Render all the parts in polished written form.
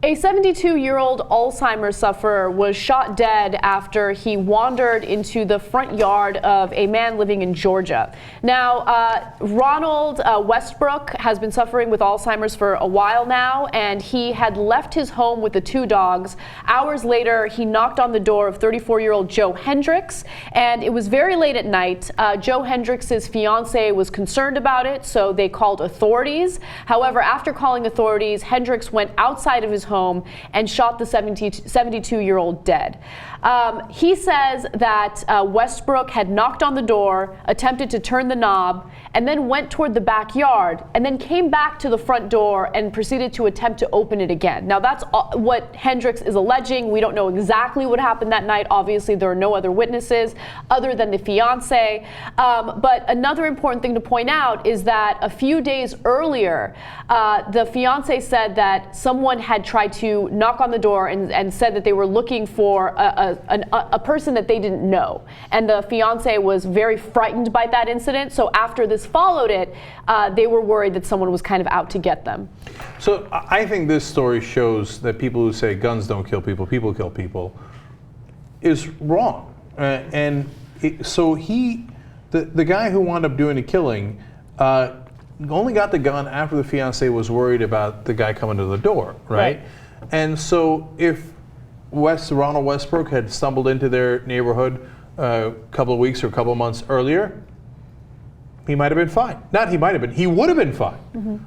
A 72-year-old Alzheimer sufferer was shot dead after he wandered into the front yard of a man living in Georgia. Now, Ronald Westbrook has been suffering with Alzheimer's for a while now, and he had left his home with the two dogs. Hours later, he knocked on the door of 34-year-old Joe Hendrix, and it was very late at night. Joe Hendrix's fiance was concerned about it, so they called authorities. However, after calling authorities, Hendrix went outside of his home and shot the 72-year-old dead. He says that Westbrook had knocked on the door, attempted to turn the knob, and then went toward the backyard, and then came back to the front door and proceeded to attempt to open it again. Now, that's what Hendrix is alleging. We don't know exactly what happened that night. Obviously, there are no other witnesses other than the fiance. But another important thing to point out is that a few days earlier, the fiance said that someone had tried to knock on the door and said that they were looking for a person that they didn't know. And the fiance was very frightened by that incident. So after this followed it, they were worried that someone was kind of out to get them. So I think this story shows that people who say guns don't kill people, people kill people, is wrong. So the guy who wound up doing the killing only got the gun after the fiance was worried about the guy coming to the door, right? And so if Ronald Westbrook had stumbled into their neighborhood a couple of weeks or a couple of months earlier, he might have been fine. Not he might have been, he would have been fine.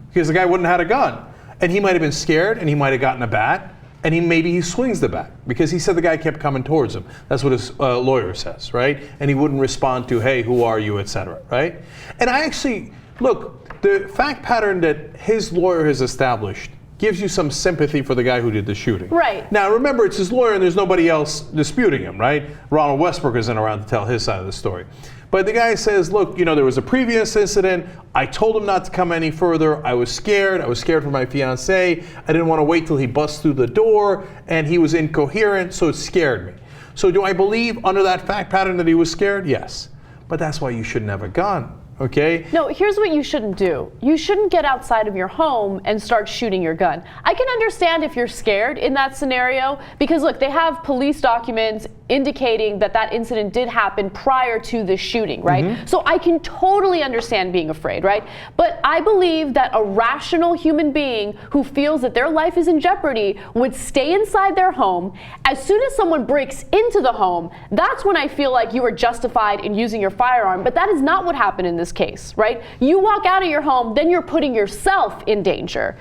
Because the guy wouldn't have had a gun. And he might have been scared, and he might have gotten a bat, and maybe he swings the bat. Because he said the guy kept coming towards him. That's what his lawyer says, right? And he wouldn't respond to, hey, who are you, etc., right? And I actually, look, the fact pattern that his lawyer has established gives you some sympathy for the guy who did the shooting. Right. Now, remember, it's his lawyer and there's nobody else disputing him, right? Ronald Westbrook isn't around to tell his side of the story. But the guy says, look, there was a previous incident. I told him not to come any further. I was scared. I was scared for my fiance. I didn't want to wait till he busts through the door, and he was incoherent, so it scared me. So do I believe under that fact pattern that he was scared? Yes. But that's why you shouldn't have a gun. Okay? No, here's what you shouldn't do. You shouldn't get outside of your home and start shooting your gun. I can understand if you're scared in that scenario, because look, they have police documents indicating that that incident did happen prior to the shooting, right? So I can totally understand being afraid, right? But I believe that a rational human being who feels that their life is in jeopardy would stay inside their home. As soon as someone breaks into the home, that's when I feel like you are justified in using your firearm. But that is not what happened in this case, right? You walk out of your home, then you're putting yourself in danger.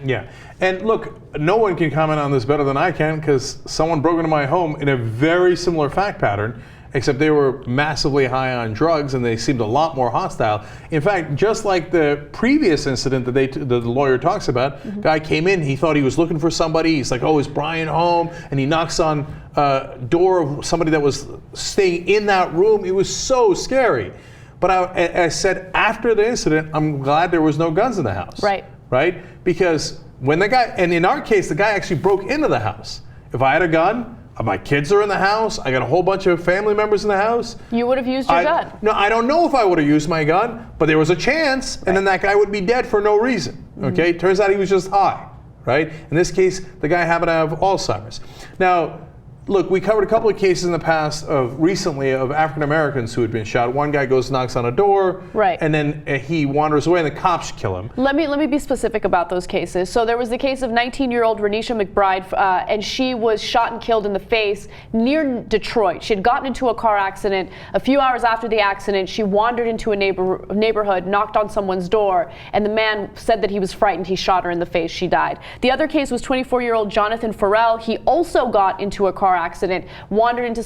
Yeah, and look, no one can comment on this better than I can, because someone broke into my home in a very similar fact pattern, except they were massively high on drugs and they seemed a lot more hostile. In fact, just like the previous incident that the lawyer talks about, guy came in, he thought he was looking for somebody. He's like, oh, is Brian home? And he knocks on door of somebody that was staying in that room. It was so scary. But I said after the incident, I'm glad there was no guns in the house. Right? Because when the guy, and in our case, the guy actually broke into the house. If I had a gun, my kids are in the house, I got a whole bunch of family members in the house. You would have used your gun. No, I don't know if I would have used my gun, but there was a chance, and then that guy would be dead for no reason. Okay? Turns out he was just high. Right? In this case, the guy happened to have Alzheimer's. Now, look, we covered a couple of cases in the past recently of African Americans who had been shot. One guy goes, knocks on a door, and then he wanders away, and the cops kill him. Let me be specific about those cases. So there was the case of 19-year-old Renisha McBride, and she was shot and killed in the face near Detroit. She had gotten into a car accident. A few hours after the accident, she wandered into a neighborhood, knocked on someone's door, and the man said that he was frightened. He shot her in the face. She died. The other case was 24-year-old Jonathan Farrell. He also got into a car accident, wandered into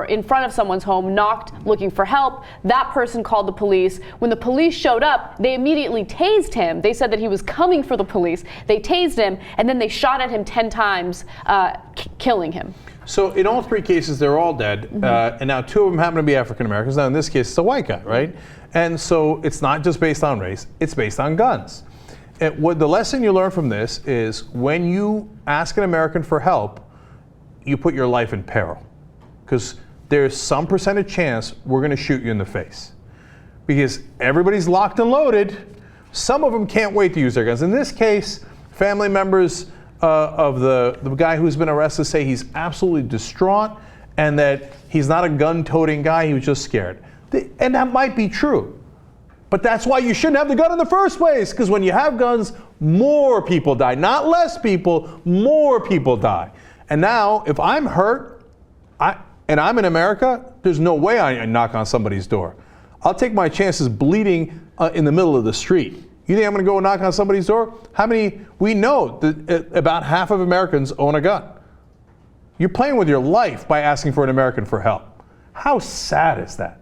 in front of someone's home, knocked looking for help. That person called the police. When the police showed up, they immediately tased him. They said that he was coming for the police. They tased him, and then they shot at him 10 times, killing him. So in all three cases, they're all dead, and now two of them happen to be African Americans. Now in this case, it's a white guy, right? And so it's not just based on race, it's based on guns. What the lesson you learn from this is when you ask an American for help, you put your life in peril, because there's some percentage chance we're going to shoot you in the face, because everybody's locked and loaded. Some of them can't wait to use their guns. In this case, family members of the guy who's been arrested say he's absolutely distraught and that he's not a gun-toting guy, he was just scared. And that might be true. But that's why you shouldn't have the gun in the first place, because when you have guns, more people die. Not less people, more people die. And now, if I'm hurt, and I'm in America, there's no way I knock on somebody's door. I'll take my chances bleeding in the middle of the street. You think I'm going to go knock on somebody's door? We know that about half of Americans own a gun. You're playing with your life by asking for an American for help. How sad is that?